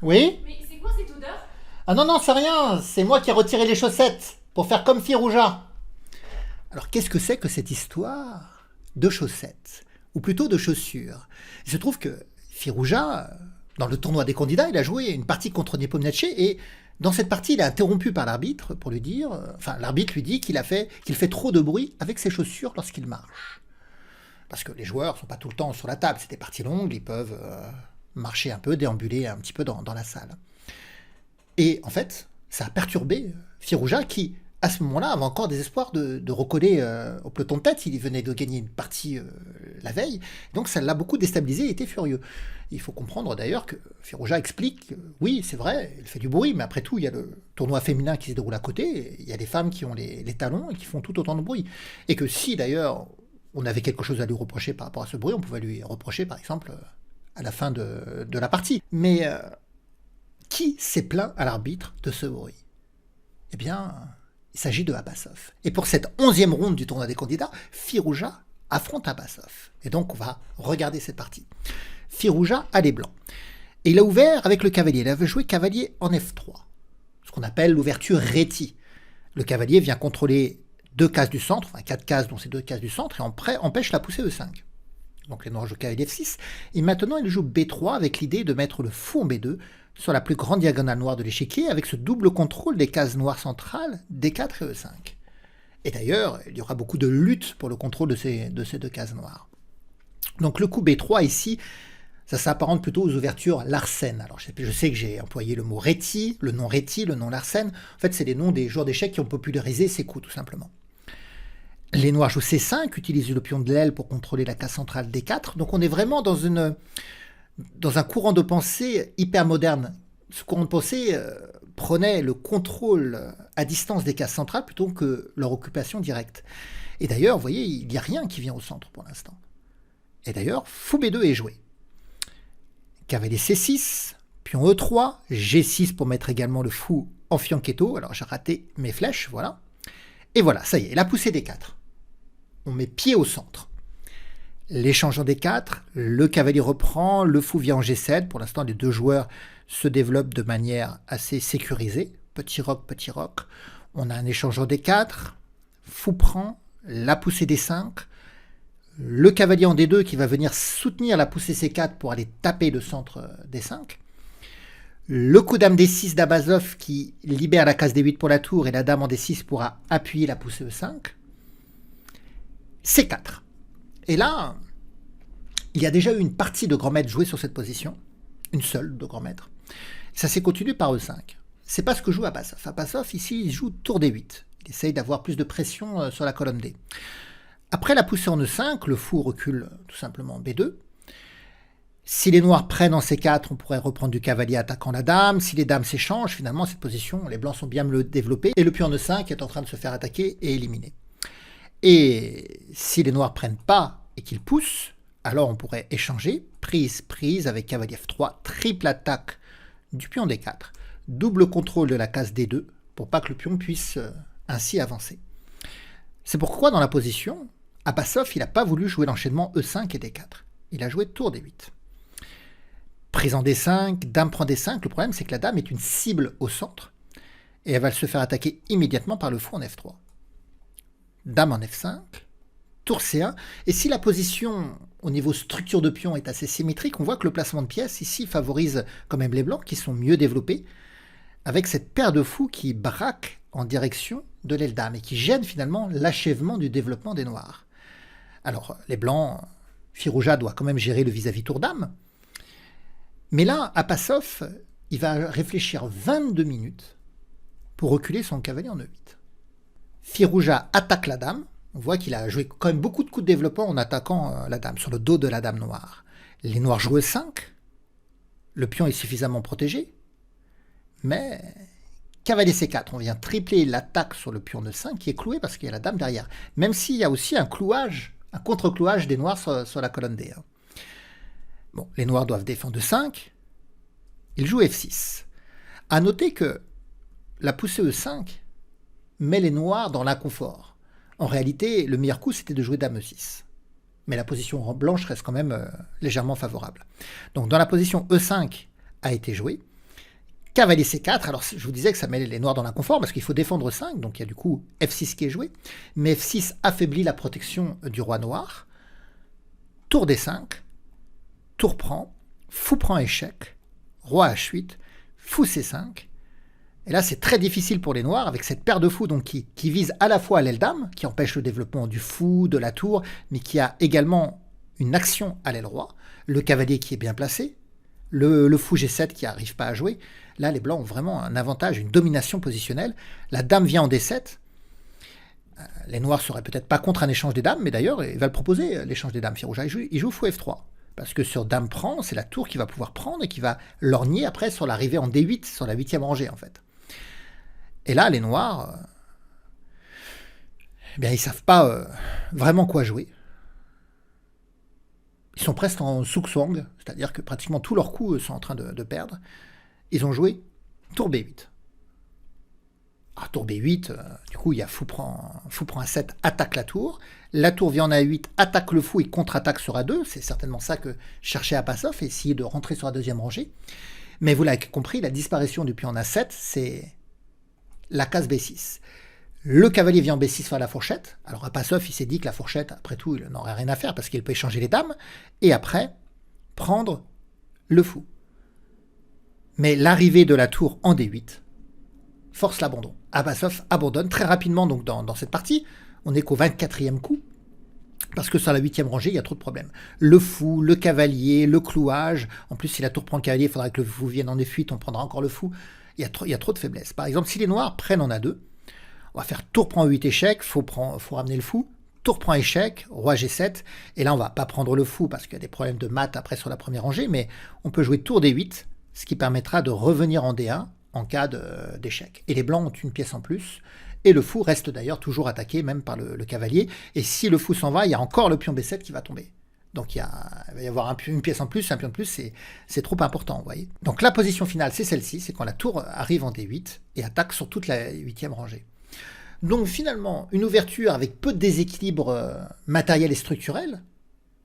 Oui? Mais c'est quoi cette odeur? Ah non, non, c'est rien, c'est moi qui ai retiré les chaussettes pour faire comme Firouja. Alors qu'est-ce que c'est que cette histoire de chaussettes? Ou plutôt de chaussures? Il se trouve que Firouja, dans le tournoi des candidats, il a joué une partie contre Nepomniachtchi et dans cette partie, il est interrompu par l'arbitre pour lui dire, enfin l'arbitre lui dit qu'il fait trop de bruit avec ses chaussures lorsqu'il marche. Parce que les joueurs ne sont pas tout le temps sur la table, c'est des parties longues, ils peuvent marcher un peu, déambuler un petit peu dans la salle. Et en fait, ça a perturbé Firouja qui, à ce moment-là, avait encore des espoirs de recoller au peloton de tête. Il venait de gagner une partie la veille. Donc ça l'a beaucoup déstabilisé, il était furieux. Il faut comprendre d'ailleurs que Firouja explique que, oui, c'est vrai, il fait du bruit, mais après tout, il y a le tournoi féminin qui se déroule à côté. Il y a des femmes qui ont les talons et qui font tout autant de bruit. Et que si d'ailleurs on avait quelque chose à lui reprocher par rapport à ce bruit, on pouvait lui reprocher par exemple à la fin de la partie. Mais qui s'est plaint à l'arbitre de ce bruit? Eh bien, il s'agit de Abbasov. Et pour cette 11e ronde du tournoi des candidats, Firouja affronte Abbasov. Et donc, on va regarder cette partie. Firouja a les blancs. Et il a ouvert avec le cavalier. Il avait joué cavalier en F3, ce qu'on appelle l'ouverture réti. Le cavalier vient contrôler deux cases du centre, enfin 4 cases dont ces deux cases du centre, et empêche la poussée E5. Donc les noirs jouent cavalier F6. Et maintenant, il joue B3 avec l'idée de mettre le fou en B2 sur la plus grande diagonale noire de l'échiquier avec ce double contrôle des cases noires centrales D4 et E5. Et d'ailleurs, il y aura beaucoup de lutte pour le contrôle de ces deux cases noires. Donc le coup B3 ici, ça s'apparente plutôt aux ouvertures Larsen. Alors je sais que j'ai employé le mot Réti, le nom Larsen. En fait, c'est les noms des joueurs d'échecs qui ont popularisé ces coups, tout simplement. Les noirs jouent C5, utilisent le pion de l'aile pour contrôler la case centrale D4. Donc on est vraiment dans un courant de pensée hyper moderne. Ce courant de pensée prenait le contrôle à distance des cases centrales plutôt que leur occupation directe. Et d'ailleurs, vous voyez, il n'y a rien qui vient au centre pour l'instant. Et d'ailleurs, fou B2 est joué. Cavalier C6, pion E3, G6 pour mettre également le fou en fianchetto. Alors j'ai raté mes flèches, voilà. Et voilà, ça y est, la poussée D4. On met pied au centre. L'échange en D4, le cavalier reprend, le fou vient en G7. Pour l'instant, les deux joueurs se développent de manière assez sécurisée. Petit roc, petit roc. On a un échange en D4, fou prend, la poussée D5, le cavalier en D2 qui va venir soutenir la poussée C4 pour aller taper le centre D5. Le coup dame D6 d'Abbasov qui libère la case D8 pour la tour et la dame en D6 pourra appuyer la poussée E5. C4. Et là, il y a déjà eu une partie de grand maître jouée sur cette position, une seule de grand maître. Ça s'est continué par E5. C'est pas ce que joue Abbasov. Abbasov, ici, il joue tour D8. Il essaye d'avoir plus de pression sur la colonne D. Après la poussée en E5, le fou recule tout simplement en B2. Si les noirs prennent en C4, on pourrait reprendre du cavalier attaquant la dame. Si les dames s'échangent, finalement, cette position, les blancs sont bien mieux développés. Et le pion en E5 est en train de se faire attaquer et éliminer. Et si les noirs prennent pas et qu'ils poussent, alors on pourrait échanger, prise, prise avec cavalier F3, triple attaque du pion D4, double contrôle de la case D2 pour pas que le pion puisse ainsi avancer. C'est pourquoi dans la position, Abbasov, il n'a pas voulu jouer l'enchaînement E5 et D4. Il a joué tour D8. Prise en D5, dame prend D5, le problème c'est que la dame est une cible au centre et elle va se faire attaquer immédiatement par le fou en F3. Dame en F5, tour C1, et si la position au niveau structure de pion est assez symétrique, on voit que le placement de pièces ici favorise quand même les blancs qui sont mieux développés, avec cette paire de fous qui braque en direction de l'aile dame et qui gêne finalement l'achèvement du développement des noirs. Alors les blancs, Firouja doit quand même gérer le vis-à-vis tour dame, mais là, Abbasov, il va réfléchir 22 minutes pour reculer son cavalier en E8. Firouja attaque la dame. On voit qu'il a joué quand même beaucoup de coups de développement en attaquant la dame, sur le dos de la dame noire. Les noirs jouent E5. Le pion est suffisamment protégé. Mais cavalier C4, on vient tripler l'attaque sur le pion E5 qui est cloué parce qu'il y a la dame derrière. Même s'il y a aussi un clouage, un contre-clouage des noirs sur la colonne D. Bon, les noirs doivent défendre E5. Ils jouent F6. À noter que la poussée E5 met les noirs dans l'inconfort. En réalité, le meilleur coup, c'était de jouer dame E6. Mais la position blanche reste quand même légèrement favorable. Donc dans la position E5 a été jouée. Cavalier C4, alors je vous disais que ça met les noirs dans l'inconfort parce qu'il faut défendre 5, donc il y a du coup F6 qui est joué, mais F6 affaiblit la protection du roi noir. Tour D5, tour prend, fou prend échec, roi H8, fou C5. Et là, c'est très difficile pour les noirs avec cette paire de fous donc, qui vise à la fois l'aile dame, qui empêche le développement du fou, de la tour, mais qui a également une action à l'aile roi, le cavalier qui est bien placé, le fou G7 qui n'arrive pas à jouer. Là, les blancs ont vraiment un avantage, une domination positionnelle. La dame vient en D7. Les noirs ne seraient peut-être pas contre un échange des dames, mais d'ailleurs, il va le proposer, l'échange des dames. Firouzja, il joue fou F3. Parce que sur dame prend, c'est la tour qui va pouvoir prendre et qui va lorgner après sur l'arrivée en D8, sur la 8e rangée, en fait. Et là, les noirs, eh bien, ils ne savent pas vraiment quoi jouer. Ils sont presque en soukswang, c'est-à-dire que pratiquement tous leurs coups sont en train de perdre. Ils ont joué tour B8. Ah, tour B8, du coup, il y a fou prend A7, attaque la tour. La tour vient en A8, attaque le fou et contre-attaque sur A2. C'est certainement ça que cherchait Abbasov, essayer de rentrer sur la 2e rangée. Mais vous l'avez compris, la disparition du pion en A7, c'est la case B6. Le cavalier vient en B6 faire la fourchette. Alors Abbasov, il s'est dit que la fourchette, après tout, il n'aurait rien à faire parce qu'il peut échanger les dames. Et après, prendre le fou. Mais l'arrivée de la tour en D8 force l'abandon. Abbasov abandonne très rapidement donc dans cette partie. On n'est qu'au 24e coup. Parce que sur la 8e rangée, il y a trop de problèmes. Le fou, le cavalier, le clouage. En plus, si la tour prend le cavalier, il faudra que le fou vienne en D8, on prendra encore le fou. Il y a trop de faiblesses. Par exemple, si les noirs prennent en A2, on va faire tour prend 8 échec, faut ramener le fou, tour prend échec, roi G7, et là on va pas prendre le fou parce qu'il y a des problèmes de maths après sur la première rangée, mais on peut jouer tour D8, ce qui permettra de revenir en D1 en cas d'échec. Et les blancs ont une pièce en plus, et le fou reste d'ailleurs toujours attaqué même par le cavalier, et si le fou s'en va, il y a encore le pion B7 qui va tomber. Donc il va y avoir une pièce en plus, un pion de plus, c'est trop important, vous voyez. Donc la position finale, c'est celle-ci, c'est quand la tour arrive en D8 et attaque sur toute la 8e rangée. Donc finalement, une ouverture avec peu de déséquilibre matériel et structurel,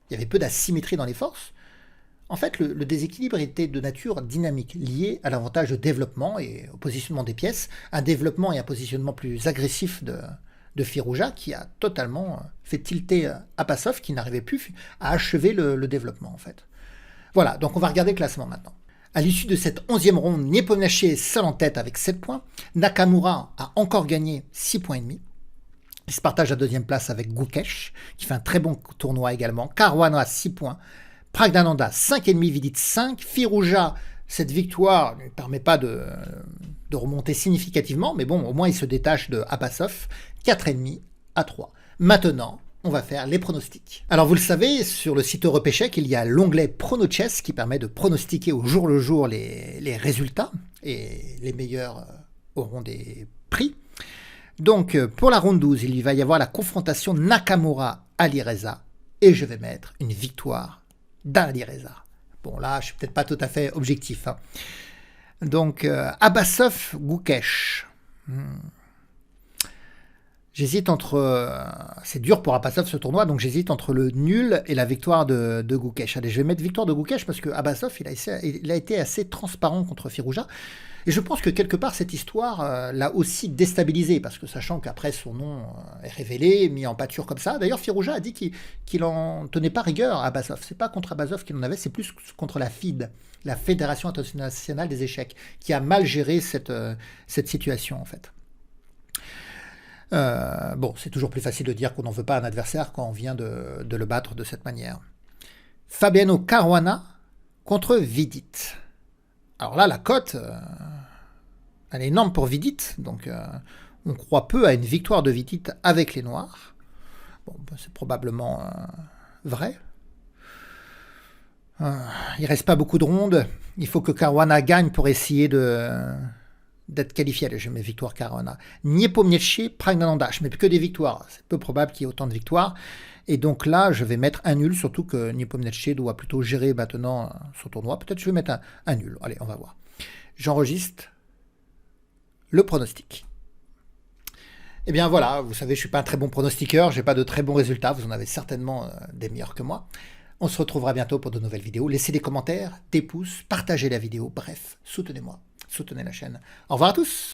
il y avait peu d'asymétrie dans les forces. En fait, le déséquilibre était de nature dynamique, lié à l'avantage de développement et au positionnement des pièces, un développement et un positionnement plus agressif de Firouzja qui a totalement fait tilter Abbasov qui n'arrivait plus à achever le développement en fait. Voilà, donc on va regarder le classement maintenant. À l'issue de cette 11e ronde, Nepomniachtchi est seul en tête avec 7 points. Nakamura a encore gagné 6 points et demi. Il se partage la 2e place avec Gukesh, qui fait un très bon tournoi également. Caruana, 6 points. Praggnanandhaa, 5,5, Vidit 5. Firouzja, cette victoire ne lui permet pas de remonter significativement, mais bon, au moins il se détache de Abbasov, 4,5 à 3. Maintenant, on va faire les pronostics. Alors vous le savez, sur le site Européchèque, il y a l'onglet Pronochess qui permet de pronostiquer au jour le jour les résultats, et les meilleurs auront des prix. Donc pour la ronde 12, il va y avoir la confrontation Nakamura-Alireza, et je vais mettre une victoire d'Alireza. Bon là, je suis peut-être pas tout à fait objectif. Hein. Donc Abbasov-Gukesh. J'hésite entre... c'est dur pour Abbasov ce tournoi, donc j'hésite entre le nul et la victoire de Gukesh. Allez, je vais mettre victoire de Gukesh parce que Abbasov, il a été assez transparent contre Firouzja. Et je pense que quelque part, cette histoire l'a aussi déstabilisé, parce que sachant qu'après son nom est révélé, mis en pâture comme ça. D'ailleurs, Firouzja a dit qu'il en tenait pas rigueur à Abbasov. C'est pas contre Abbasov qu'il en avait, c'est plus contre la FIDE, la Fédération internationale des échecs, qui a mal géré cette situation en fait. Bon, c'est toujours plus facile de dire qu'on n'en veut pas un adversaire quand on vient de le battre de cette manière. Fabiano Caruana contre Vidit. Alors là, la cote, elle est énorme pour Vidit, donc on croit peu à une victoire de Vidit avec les Noirs. Bon, c'est probablement vrai. Il reste pas beaucoup de rondes. Il faut que Caruana gagne pour essayer d'être qualifié. Allez, je mets victoire Caruana. Nepomniachtchi, Praggnanandhaa. Je mets que des victoires. C'est peu probable qu'il y ait autant de victoires. Et donc là, je vais mettre un nul, surtout que Nepomniachtchi doit plutôt gérer maintenant son tournoi. Peut-être que je vais mettre un nul. Allez, on va voir. J'enregistre le pronostic. Eh bien voilà, vous savez, je ne suis pas un très bon pronostiqueur, je n'ai pas de très bons résultats, vous en avez certainement des meilleurs que moi. On se retrouvera bientôt pour de nouvelles vidéos. Laissez des commentaires, des pouces, partagez la vidéo, bref, soutenez-moi. soutenez la chaîne. Au revoir à tous.